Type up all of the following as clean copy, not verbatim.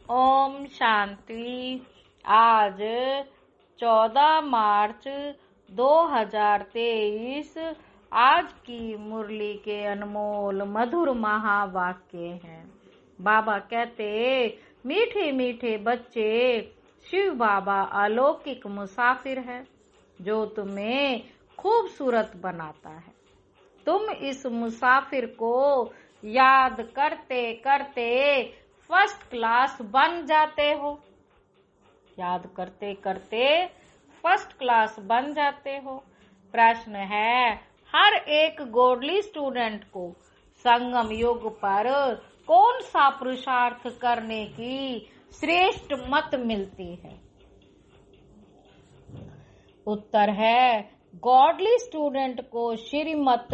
ओम शांति। आज 14 मार्च 2023 आज की मुरली के अनमोल मधुर महावाक्य हैं। बाबा कहते, मीठे मीठे बच्चे, शिव बाबा अलौकिक मुसाफिर है जो तुम्हें खूबसूरत बनाता है। तुम इस मुसाफिर को याद करते करते फर्स्ट क्लास बन जाते हो। याद करते करते फर्स्ट क्लास बन जाते हो। प्रश्न है, हर एक गॉडली स्टूडेंट को संगम युग पर कौन सा पुरुषार्थ करने की श्रेष्ठ मत मिलती है? उत्तर है, गॉडली स्टूडेंट को श्रीमत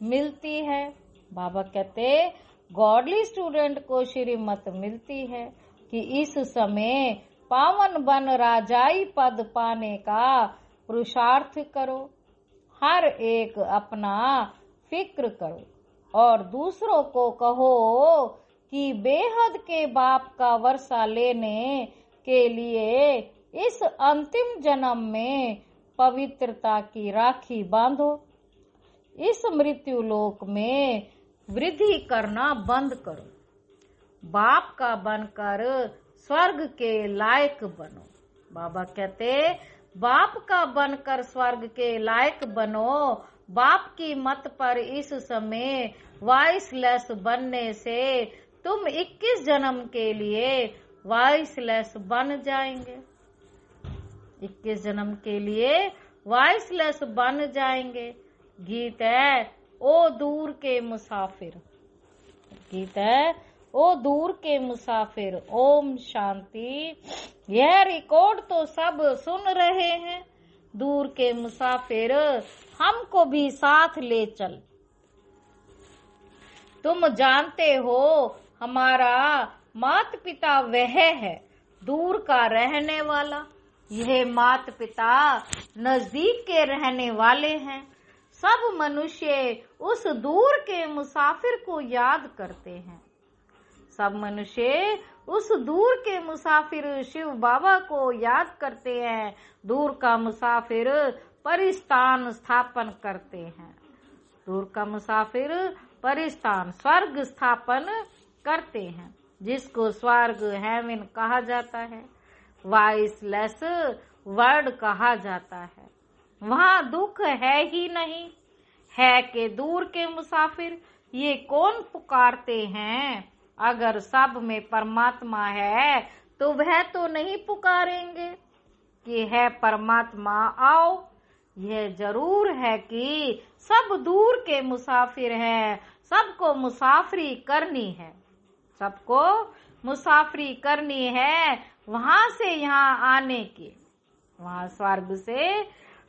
मिलती है। बाबा कहते, गॉडली स्टूडेंट को श्रीमत मिलती है कि इस समय पावन बन राजाई पद पाने का पुरुषार्थ करो। हर एक अपना फिक्र करो और दूसरों को कहो कि बेहद के बाप का वर्षा लेने के लिए इस अंतिम जन्म में पवित्रता की राखी बांधो। इस मृत्यु लोक में वृद्धि करना बंद करो। बाप का बनकर स्वर्ग के लायक बनो। बाबा कहते, बाप का बनकर स्वर्ग के लायक बनो। बाप की मत पर इस समय वॉइसलेस बनने से तुम 21 जन्म के लिए वॉइसलेस बन जाएंगे। 21 जन्म के लिए वॉइसलेस बन जाएंगे। गीत है, ओ दूर के मुसाफिर। गीत है, ओ दूर के मुसाफिर। ओम शांति। यह रिकॉर्ड तो सब सुन रहे हैं। दूर के मुसाफिर, हमको भी साथ ले चल। तुम जानते हो हमारा मात पिता वह है दूर का रहने वाला। यह मात पिता नजदीक के रहने वाले हैं। सब मनुष्य उस दूर के मुसाफिर को याद करते हैं। सब मनुष्य उस दूर के मुसाफिर शिव बाबा को याद करते हैं। दूर का मुसाफिर परिस्थान स्थापन करते हैं। दूर का मुसाफिर परिस्थान स्वर्ग स्थापन करते हैं, जिसको स्वर्ग हेवन कहा जाता है, वॉइसलेस वर्ड कहा जाता है। वहाँ दुख है ही नहीं। है कि दूर के मुसाफिर ये कौन पुकारते हैं? अगर सब में परमात्मा है तो वह तो नहीं पुकारेंगे कि है परमात्मा आओ। यह जरूर है कि सब दूर के मुसाफिर हैं। सबको मुसाफरी करनी है। सबको मुसाफरी करनी है वहां से यहाँ आने की, वहां स्वर्ग से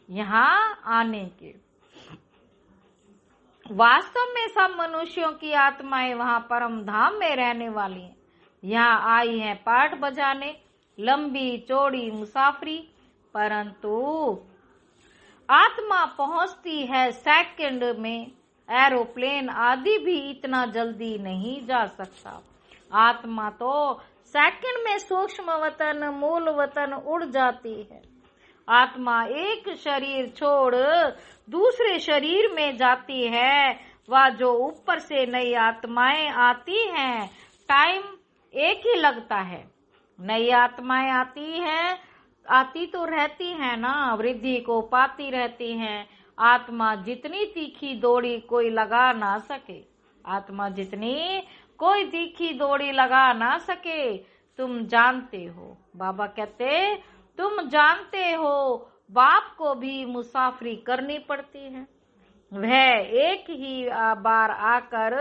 यहाँ आने की। वास्तव में सब मनुष्यों की आत्माएं वहां परम धाम में रहने वाली हैं। यहाँ आई हैं पाठ बजाने, लंबी चौड़ी मुसाफरी, परंतु आत्मा पहुंचती है सेकंड में। एरोप्लेन आदि भी इतना जल्दी नहीं जा सकता। आत्मा तो सेकंड में सूक्ष्म वतन मूल वतन उड़ जाती है। आत्मा एक शरीर छोड़ दूसरे शरीर में जाती है। वह जो ऊपर से नई आत्माएं आती हैं, टाइम एक ही लगता है। नई आत्माएं आती तो रहती हैं ना, वृद्धि को पाती रहती हैं। आत्मा जितनी तीखी दौड़ी कोई लगा ना सके। आत्मा जितनी कोई तीखी दौड़ी लगा ना सके। तुम जानते हो, बाबा कहते, तुम जानते हो बाप को भी मुसाफरी करनी पड़ती है। वह एक ही बार आकर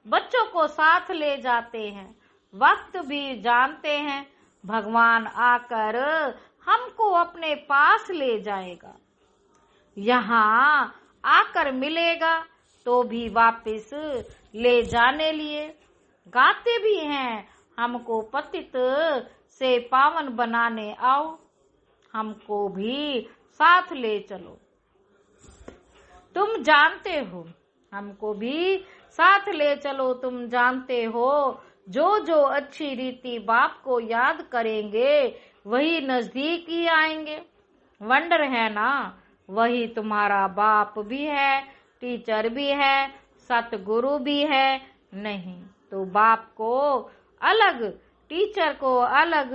बच्चों को साथ ले जाते हैं। वक्त भी जानते हैं। भगवान आकर हमको अपने पास ले जाएगा। यहाँ आकर मिलेगा तो भी वापस ले जाने लिए। गाते भी हैं, हमको पतित से पावन बनाने आओ। हमको भी साथ ले चलो। तुम जानते हो, हमको भी साथ ले चलो। तुम जानते हो जो जो अच्छी रीति बाप को याद करेंगे वही नजदीक ही आएंगे। वंडर है ना, वही तुम्हारा बाप भी है, टीचर भी है, सतगुरु भी है। नहीं तो बाप को अलग, टीचर को अलग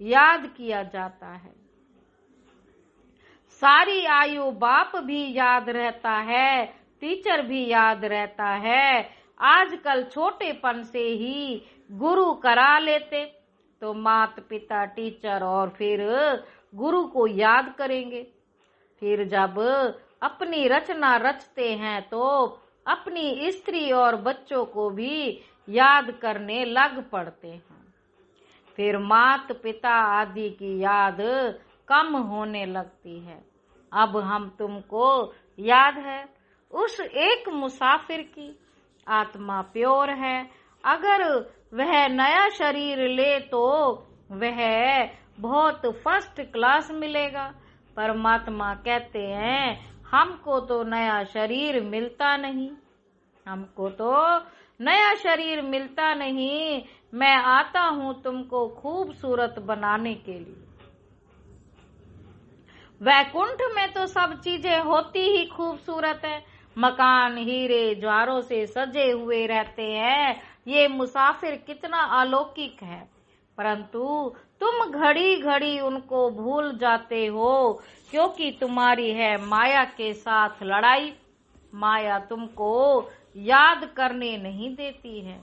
याद किया जाता है। सारी आयु बाप भी याद रहता है, टीचर भी याद रहता है। आजकल छोटेपन से ही गुरु करा लेते, तो माता पिता, टीचर और फिर गुरु को याद करेंगे। फिर जब अपनी रचना रचते हैं तो अपनी स्त्री और बच्चों को भी याद करने लग पड़ते हैं। फिर माता पिता आदि की याद कम होने लगती है। अब हम तुमको याद है उस एक मुसाफिर की। आत्मा प्योर है, अगर वह नया शरीर ले तो वह बहुत फर्स्ट क्लास मिलेगा। परमात्मा कहते हैं हमको तो नया शरीर मिलता नहीं, हमको तो नया शरीर मिलता नहीं। मैं आता हूँ तुमको खूबसूरत बनाने के लिए। वैकुंठ में तो सब चीजें होती ही खूबसूरत है। मकान हीरे ज्वारों से सजे हुए रहते हैं। ये मुसाफिर कितना अलौकिक है, परंतु तुम घड़ी घड़ी उनको भूल जाते हो, क्योंकि तुम्हारी है माया के साथ लड़ाई। माया तुमको याद करने नहीं देती है।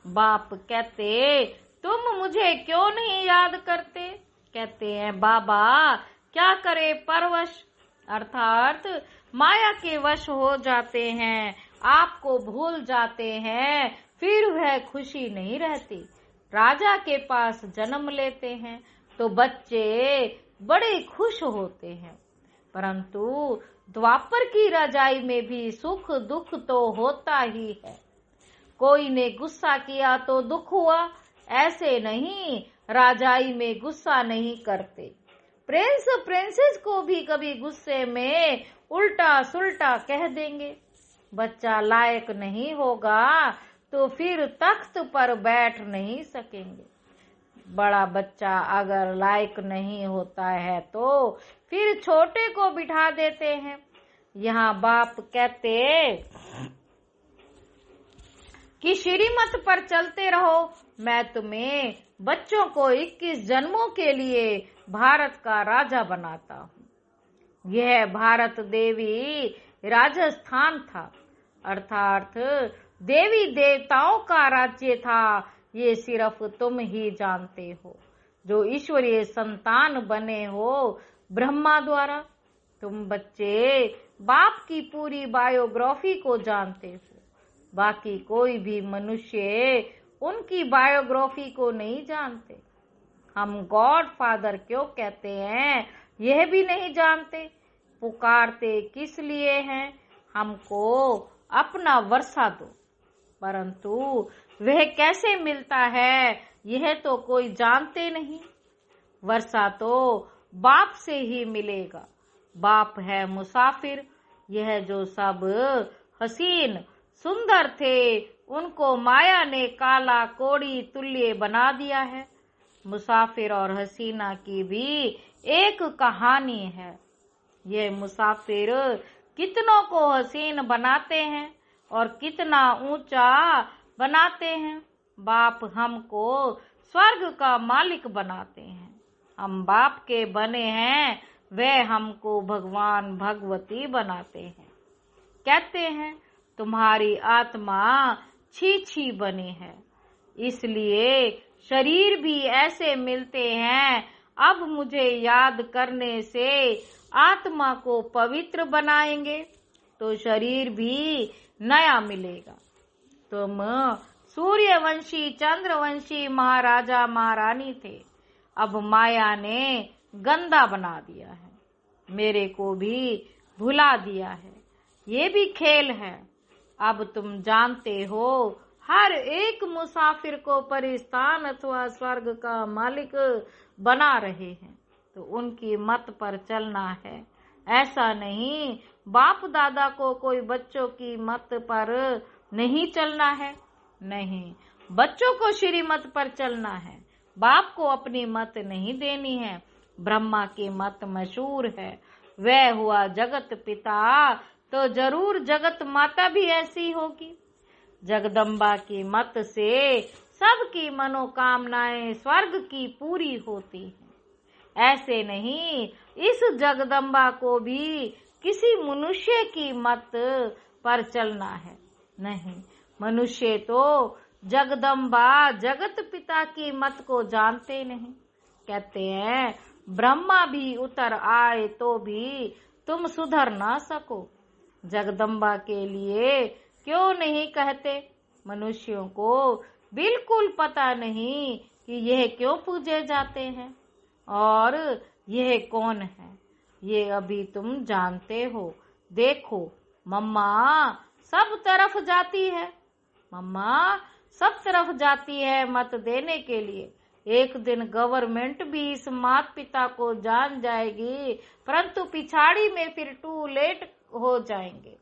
बाप कहते तुम मुझे क्यों नहीं याद करते? कहते हैं बाबा क्या करे परवश, अर्थात माया के वश हो जाते हैं, आपको भूल जाते हैं, फिर वह खुशी नहीं रहती। राजा के पास जन्म लेते हैं तो बच्चे बड़े खुश होते हैं, परंतु द्वापर की रजाई में भी सुख दुख तो होता ही है। कोई ने गुस्सा किया तो दुख हुआ, ऐसे नहीं, राजाई में गुस्सा नहीं करते। प्रिंस प्रिंसेस को भी कभी गुस्से में उल्टा सुल्टा कह देंगे। बच्चा लायक नहीं होगा तो फिर तख्त पर बैठ नहीं सकेंगे। बड़ा बच्चा अगर लायक नहीं होता है तो फिर छोटे को बिठा देते हैं। यहाँ बाप कहते कि श्रीमत पर चलते रहो, मैं तुम्हें बच्चों को 21 जन्मों के लिए भारत का राजा बनाता हूँ। यह भारत देवी राजस्थान था, अर्थात देवी देवताओं का राज्य था। ये सिर्फ तुम ही जानते हो जो ईश्वरीय संतान बने हो ब्रह्मा द्वारा। तुम बच्चे बाप की पूरी बायोग्राफी को जानते हो, बाकी कोई भी मनुष्य उनकी बायोग्राफी को नहीं जानते। हम गॉड फादर क्यों कहते हैं यह भी नहीं जानते। पुकारते किस लिए हैं, हमको अपना वर्षा दो, परंतु वह कैसे मिलता है यह तो कोई जानते नहीं। वर्षा तो बाप से ही मिलेगा। बाप है मुसाफिर। यह जो सब हसीन सुंदर थे उनको माया ने काला कोड़ी तुल्य बना दिया है। मुसाफिर और हसीना की भी एक कहानी है। ये मुसाफिर कितनों को हसीन बनाते हैं और कितना ऊंचा बनाते हैं। बाप हमको स्वर्ग का मालिक बनाते हैं। हम बाप के बने हैं, वे हमको भगवान भगवती बनाते हैं। कहते हैं तुम्हारी आत्मा छी छी बनी है, इसलिए शरीर भी ऐसे मिलते हैं। अब मुझे याद करने से आत्मा को पवित्र बनाएंगे तो शरीर भी नया मिलेगा। तुम सूर्यवंशी चंद्रवंशी महाराजा महारानी थे, अब माया ने गंदा बना दिया है, मेरे को भी भुला दिया है। ये भी खेल है। अब तुम जानते हो हर एक मुसाफिर को परिस्थान अथवा स्वर्ग का मालिक बना रहे हैं, तो उनकी मत पर चलना है। ऐसा नहीं बाप दादा को कोई बच्चों की मत पर नहीं चलना है, नहीं, बच्चों को श्रीमत पर चलना है, बाप को अपनी मत नहीं देनी है। ब्रह्मा की मत मशहूर है, वह हुआ जगत पिता, तो जरूर जगत माता भी ऐसी होगी। जगदम्बा की मत से सबकी मनोकामनाएं स्वर्ग की पूरी होती हैं। ऐसे नहीं, इस जगदम्बा को भी किसी मनुष्य की मत पर चलना है। नहीं, मनुष्य तो जगदम्बा जगत पिता की मत को जानते नहीं। कहते हैं ब्रह्मा भी उतर आए तो भी तुम सुधर ना सको। जगदम्बा के लिए क्यों नहीं कहते? मनुष्यों को बिल्कुल पता नहीं कि यह क्यों पूजे जाते हैं और यह कौन है। ये अभी तुम जानते हो। देखो, मम्मा सब तरफ जाती है, मम्मा सब तरफ जाती है मत देने के लिए। एक दिन गवर्नमेंट भी इस माता पिता को जान जाएगी, परंतु पिछाड़ी में फिर टू लेट हो जाएंगे।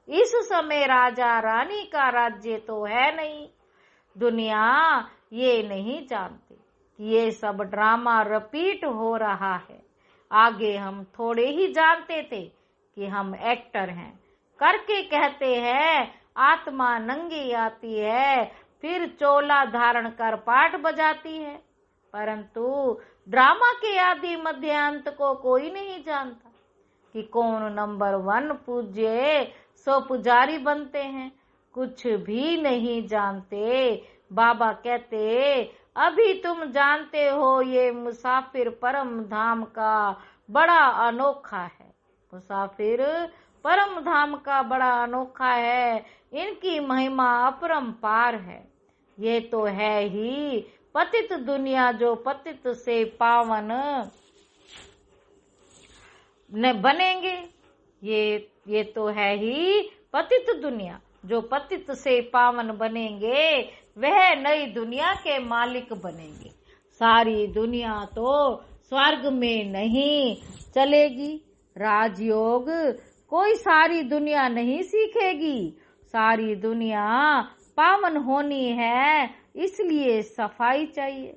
इस समय राजा रानी का राज्य तो है नहीं। दुनिया ये नहीं जानती कि ये सब ड्रामा रिपीट हो रहा है। आगे हम थोड़े ही जानते थे कि हम एक्टर हैं, करके कहते हैं आत्मा नंगी आती है, फिर चोला धारण कर पाठ बजाती है। परंतु ड्रामा के आदि मध्य अंत को कोई नहीं जानता कि कौन नंबर 1 पूज्य सो पुजारी बनते हैं। कुछ भी नहीं जानते। बाबा कहते अभी तुम जानते हो ये मुसाफिर परम धाम का बड़ा अनोखा है। मुसाफिर परम धाम का बड़ा अनोखा है, इनकी महिमा अपरंपार है। ये तो है ही पतित दुनिया जो पतित से पावन न बनेंगे। ये तो है ही पतित दुनिया जो पतित से पावन बनेंगे, वह नई दुनिया के मालिक बनेंगे। सारी दुनिया तो स्वर्ग में नहीं चलेगी। राजयोग कोई सारी दुनिया नहीं सीखेगी। सारी दुनिया पावन होनी है, इसलिए सफाई चाहिए।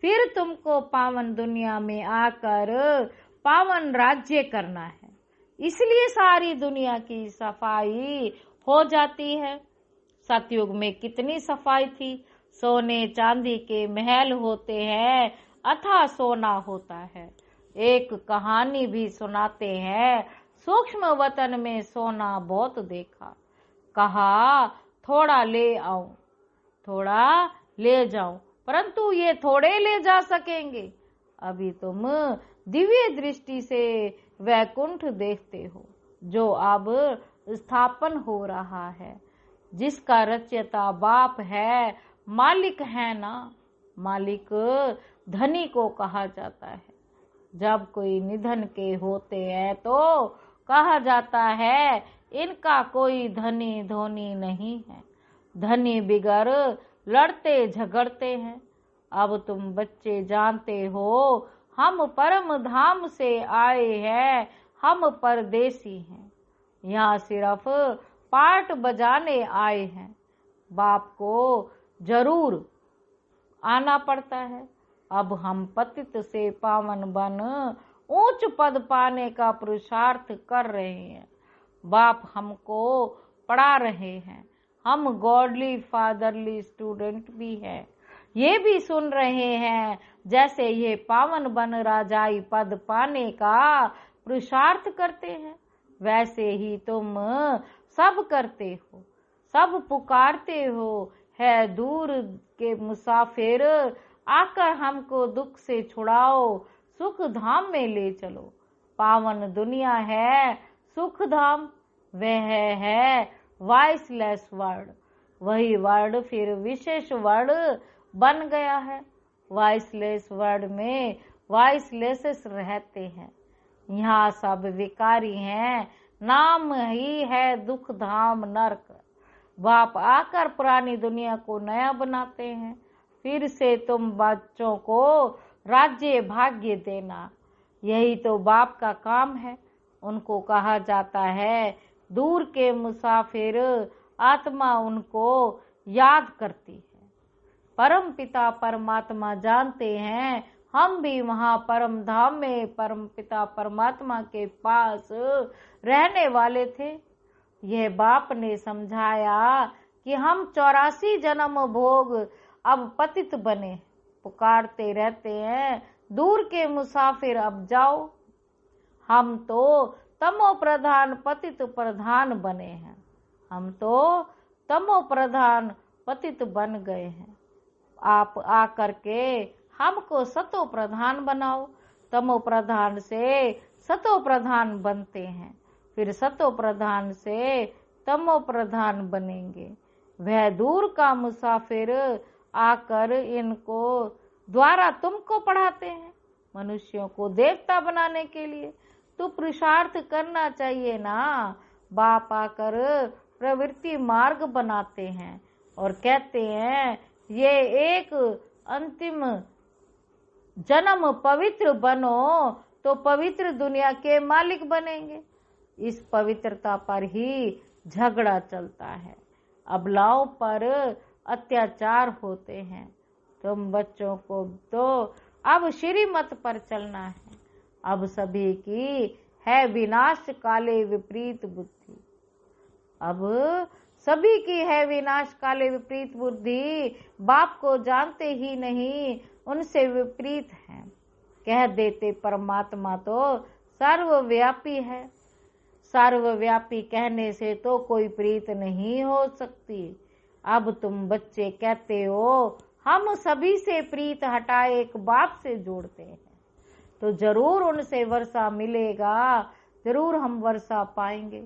फिर तुमको पावन दुनिया में आकर पावन राज्य करना है, इसलिए सारी दुनिया की सफाई हो जाती है। सतयुग में कितनी सफाई थी। सोने चांदी के महल होते हैं, अथाह सोना होता है। एक कहानी भी सुनाते हैं, सूक्ष्म वतन में सोना बहुत देखा, कहा थोड़ा ले आऊं, थोड़ा ले जाऊं, परंतु ये थोड़े ले जा सकेंगे। अभी तुम दिव्य दृष्टि से वैकुंठ देखते हो, जो अब स्थापन हो रहा है, जिसका रचयिता बाप है, मालिक है ना। मालिक धनी को कहा जाता है। जब कोई निधन के होते हैं तो कहा जाता है इनका कोई धनी धोनी नहीं है। धनी बिगर लड़ते झगड़ते हैं। अब तुम बच्चे जानते हो, हम परम धाम से आए हैं, हम परदेसी हैं, यहाँ सिर्फ पाठ बजाने आए हैं। बाप को जरूर आना पड़ता है। अब हम पतित से पावन बन ऊंच पद पाने का पुरुषार्थ कर रहे हैं। बाप हमको पढ़ा रहे हैं। हम गॉडली फादरली स्टूडेंट भी हैं। ये भी सुन रहे हैं जैसे ये पावन बन राजाई पद पाने का पुरुषार्थ करते हैं, वैसे ही तुम सब करते हो, सब पुकारते हो। है दूर के मुसाफिर, आकर हमको दुख से छुड़ाओ, सुख धाम में ले चलो। पावन दुनिया है सुख धाम, वह है वॉइसलेस वर्ड। वही वर्ड फिर विशेष वर्ड बन गया है। वॉइसलेस वर्ड में वॉइसलेसेस रहते हैं। यहाँ सब विकारी हैं, नाम ही है दुख धाम नरक। बाप आकर पुरानी दुनिया को नया बनाते हैं। फिर से तुम बच्चों को राज्य भाग्य देना, यही तो बाप का काम है। उनको कहा जाता है दूर के मुसाफिर, आत्मा उनको याद करती है। परम पिता परमात्मा जानते हैं। हम भी वहाँ परम धाम में परम पिता परमात्मा के पास रहने वाले थे। यह बाप ने समझाया कि हम 84 जन्म भोग अब पतित बने, पुकारते रहते हैं, दूर के मुसाफिर अब जाओ। हम तो तमो प्रधान पतित प्रधान बने हैं, हम तो तमो प्रधान पतित बन गए हैं। आप आकर के हमको सतो प्रधान बनाओ। तमो प्रधान से सतो प्रधान बनते हैं, फिर सतो प्रधान से तमो प्रधान बनेंगे। वह दूर का मुसाफिर आकर इनको द्वारा तुमको पढ़ाते हैं। मनुष्यों को देवता बनाने के लिए तो पुरुषार्थ करना चाहिए ना। बाप आकर प्रवृत्ति मार्ग बनाते हैं और कहते हैं ये एक अंतिम जन्म पवित्र बनो तो पवित्र दुनिया के मालिक बनेंगे। इस पवित्रता पर ही झगड़ा चलता है, अबलाओं पर अत्याचार होते हैं। तुम बच्चों को तो अब श्रीमत पर चलना है। अब सभी की है विनाश काले विपरीत बुद्धि, अब सभी की है विनाश काले विपरीत बुद्धि। बाप को जानते ही नहीं, उनसे विपरीत है। कह देते परमात्मा तो सर्वव्यापी है। सर्वव्यापी कहने से तो कोई प्रीत नहीं हो सकती। अब तुम बच्चे कहते हो हम सभी से प्रीत हटाए एक बाप से जोड़ते हैं, तो जरूर उनसे वर्षा मिलेगा, जरूर हम वर्षा पाएंगे।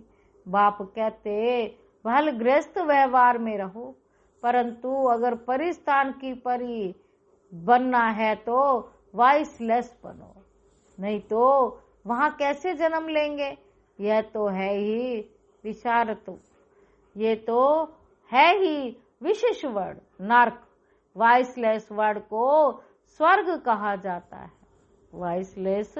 बाप कहते भल गृहस्थ व्यवहार में रहो, परंतु अगर परिस्थान की परी बनना है तो वाइसलेस बनो, नहीं तो वहां कैसे जन्म लेंगे। यह तो है ही विशारत, ये तो है ही विशेष वर्ड नर्क। वाइसलेस वर्ड को स्वर्ग कहा जाता है, वाइसलेस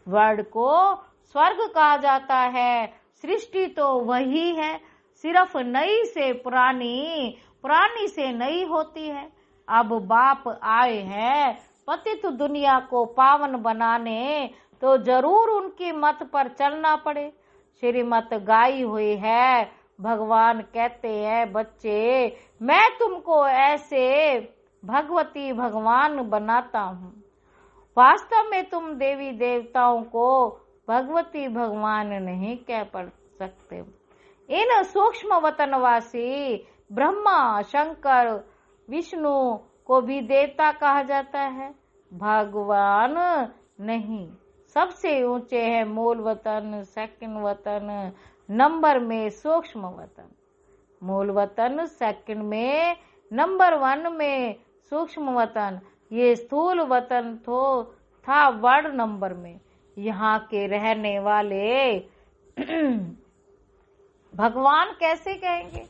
वर्ड को स्वर्ग कहा जाता है। सृष्टि तो वही है, सिर्फ नई से पुरानी, पुरानी से नई होती है। अब बाप आए हैं पतित दुनिया को पावन बनाने, तो जरूर उनकी मत पर चलना पड़े। श्रीमत गाई हुई है। भगवान कहते हैं बच्चे मैं तुमको ऐसे भगवती भगवान बनाता हूँ। वास्तव में तुम देवी देवताओं को भगवती भगवान नहीं कह पड़ सकते। इन सूक्ष्म वतनवासी ब्रह्मा शंकर विष्णु को भी देवता कहा जाता है, भगवान नहीं। सबसे ऊंचे है मूल वतन, सेकंड वतन, नंबर में सूक्ष्म वतन। मूल वतन सेकंड में, नंबर 1 में सूक्ष्म वतन। ये स्थूल वतन तो था वर्ड नंबर में। यहाँ के रहने वाले भगवान कैसे कहेंगे।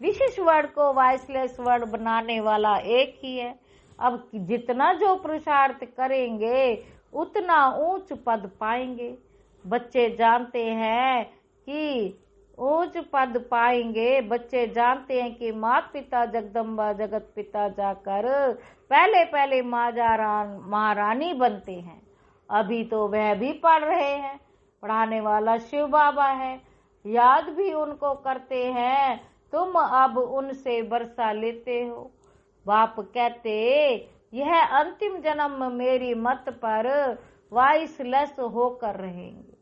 विशेष वर्ड को वाइसलेस वर्ड बनाने वाला एक ही है। अब जितना जो पुरुषार्थ करेंगे उतना ऊंच पद पाएंगे। बच्चे जानते हैं कि ऊंच पद पाएंगे। बच्चे जानते हैं कि माता पिता जगदम्बा जगत पिता जाकर पहले पहले महारानी बनते हैं। अभी तो वह भी पढ़ रहे हैं, पढ़ाने वाला शिव बाबा है, याद भी उनको करते हैं। तुम अब उनसे वर्षा लेते हो। बाप कहते यह अंतिम जन्म मेरी मत पर वाइसलेस होकर रहेंगे,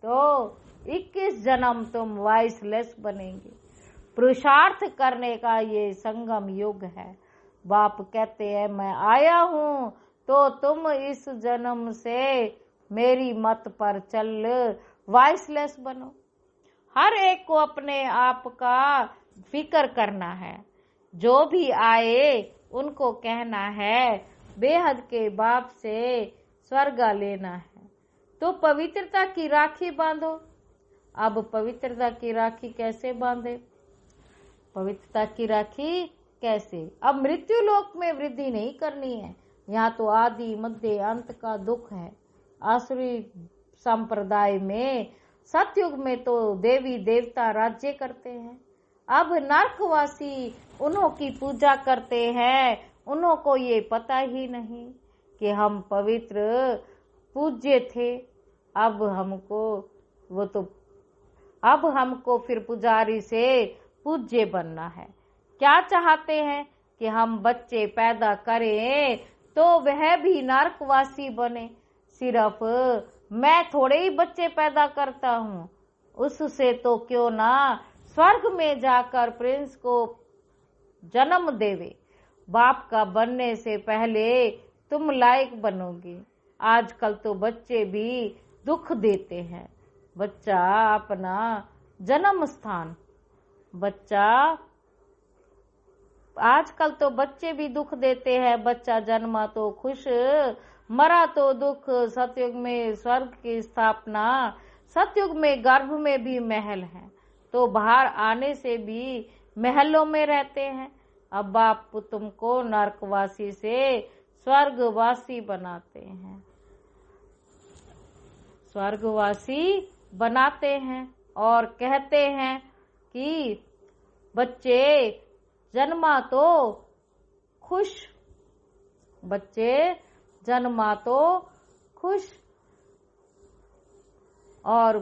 तो 21 जन्म तुम वाइसलेस बनेंगे। पुरुषार्थ करने का ये संगम युग है। बाप कहते हैं मैं आया हूँ तो तुम इस जन्म से मेरी मत पर चल वाइसलेस बनो। हर एक को अपने आप का फिक्र करना है। जो भी आए उनको कहना है बेहद के बाप से स्वर्ग लेना है, तो पवित्रता की राखी बांधो। अब पवित्रता की राखी कैसे बांधे, पवित्रता की राखी कैसे। अब मृत्यु लोक में वृद्धि नहीं करनी है। यहाँ तो आदि मध्य अंत का दुख है। आसुरी संप्रदाय में सतयुग में तो देवी देवता राज्य करते हैं। अब नरकवासी उन्हों की पूजा करते हैं, उन्हों को ये पता ही नहीं कि हम पवित्र पूज्य थे। अब हमको फिर पुजारी से पूज्य बनना है। क्या चाहते हैं कि हम बच्चे पैदा करें तो वह भी नरकवासी बने। सिर्फ मैं थोड़े ही बच्चे पैदा करता हूँ, उससे तो क्यों ना स्वर्ग में जाकर प्रिंस को जन्म देवे। बाप का बनने से पहले तुम लायक बनोगे। आजकल तो बच्चे भी दुख देते हैं। बच्चा अपना जन्म स्थान आजकल तो बच्चे भी दुख देते हैं। बच्चा जन्मा तो खुश, मरा तो दुख। सतयुग में स्वर्ग की स्थापना, सतयुग में गर्भ में भी महल है, तो बाहर आने से भी महलों में रहते हैं। अब बाप तुमको नरकवासी से स्वर्गवासी बनाते हैं और कहते हैं कि बच्चे जन्मा तो खुश और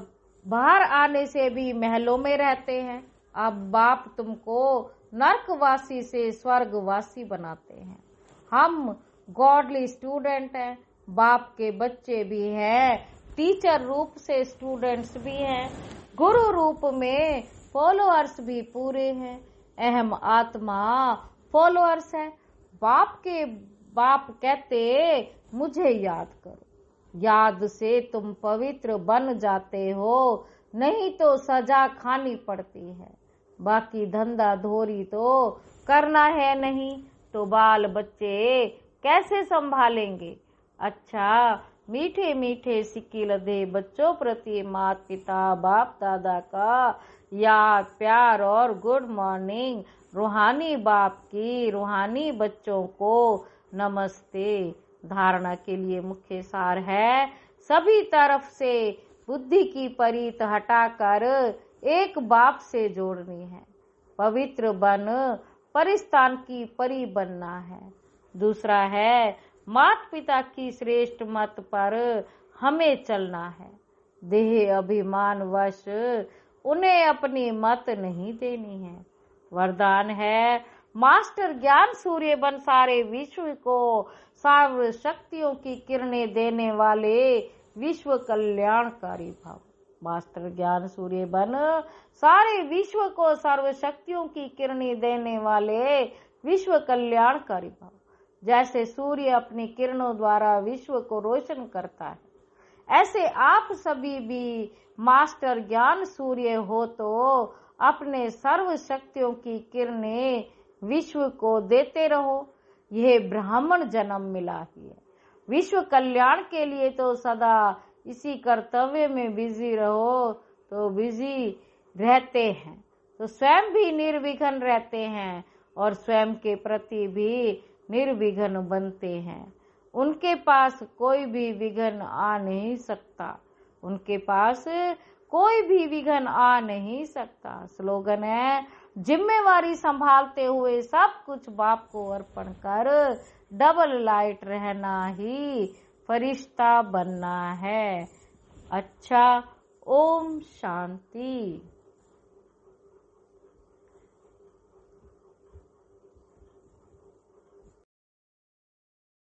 बाहर आने से भी महलों में रहते हैं। अब बाप तुमको नरकवासी से स्वर्गवासी बनाते हैं। हम गॉडली स्टूडेंट हैं, बाप के बच्चे भी हैं, टीचर रूप से स्टूडेंट्स भी हैं, गुरु रूप में फॉलोअर्स भी पूरे हैं। अहम आत्मा फॉलोअर्स है। बाप कहते मुझे याद करो। याद से तुम पवित्र बन जाते हो, नहीं तो सजा खानी पड़ती है। बाकी धंधा धोरी तो करना है नहीं, तो बाल बच्चे कैसे संभालेंगे। अच्छा, मीठे मीठे सिक्की लदे बच्चों प्रति माता पिता बाप दादा का याद प्यार और गुड मॉर्निंग। रूहानी बाप की रूहानी बच्चों को नमस्ते। धारणा के लिए मुख्य सार है, सभी तरफ से बुद्धि की परित हटाकर एक बाप से जोड़नी है। पवित्र बन परिस्तान की परी बनना है। दूसरा है, माता पिता की श्रेष्ठ मत पर हमें चलना है। देह अभिमान वश उन्हें अपनी मत नहीं देनी है। वरदान है, मास्टर ज्ञान सूर्य बन सारे विश्व को सर्व शक्तियों की किरणें देने वाले विश्व कल्याणकारी भव। मास्टर ज्ञान सूर्य बन सारे विश्व को सर्व शक्तियों की किरणें देने वाले विश्व कल्याणकारी भव। जैसे सूर्य अपनी किरणों द्वारा विश्व को रोशन करता है, ऐसे आप सभी भी मास्टर ज्ञान सूर्य हो तो अपने सर्व शक्तियों की किरणें विश्व को देते रहो। यह ब्राह्मण जन्म मिला ही है। विश्व कल्याण के लिए तो सदा इसी कर्तव्य में बिजी रहो, तो बिजी रहते हैं तो स्वयं भी निर्विघ्न रहते हैं और स्वयं के प्रति भी निर्विघ्न बनते हैं। उनके पास कोई भी विघ्न आ नहीं सकता। स्लोगन है, जिम्मेवारी संभालते हुए सब कुछ बाप को अर्पण कर डबल लाइट रहना ही फरिश्ता बनना है। अच्छा, ओम शांति।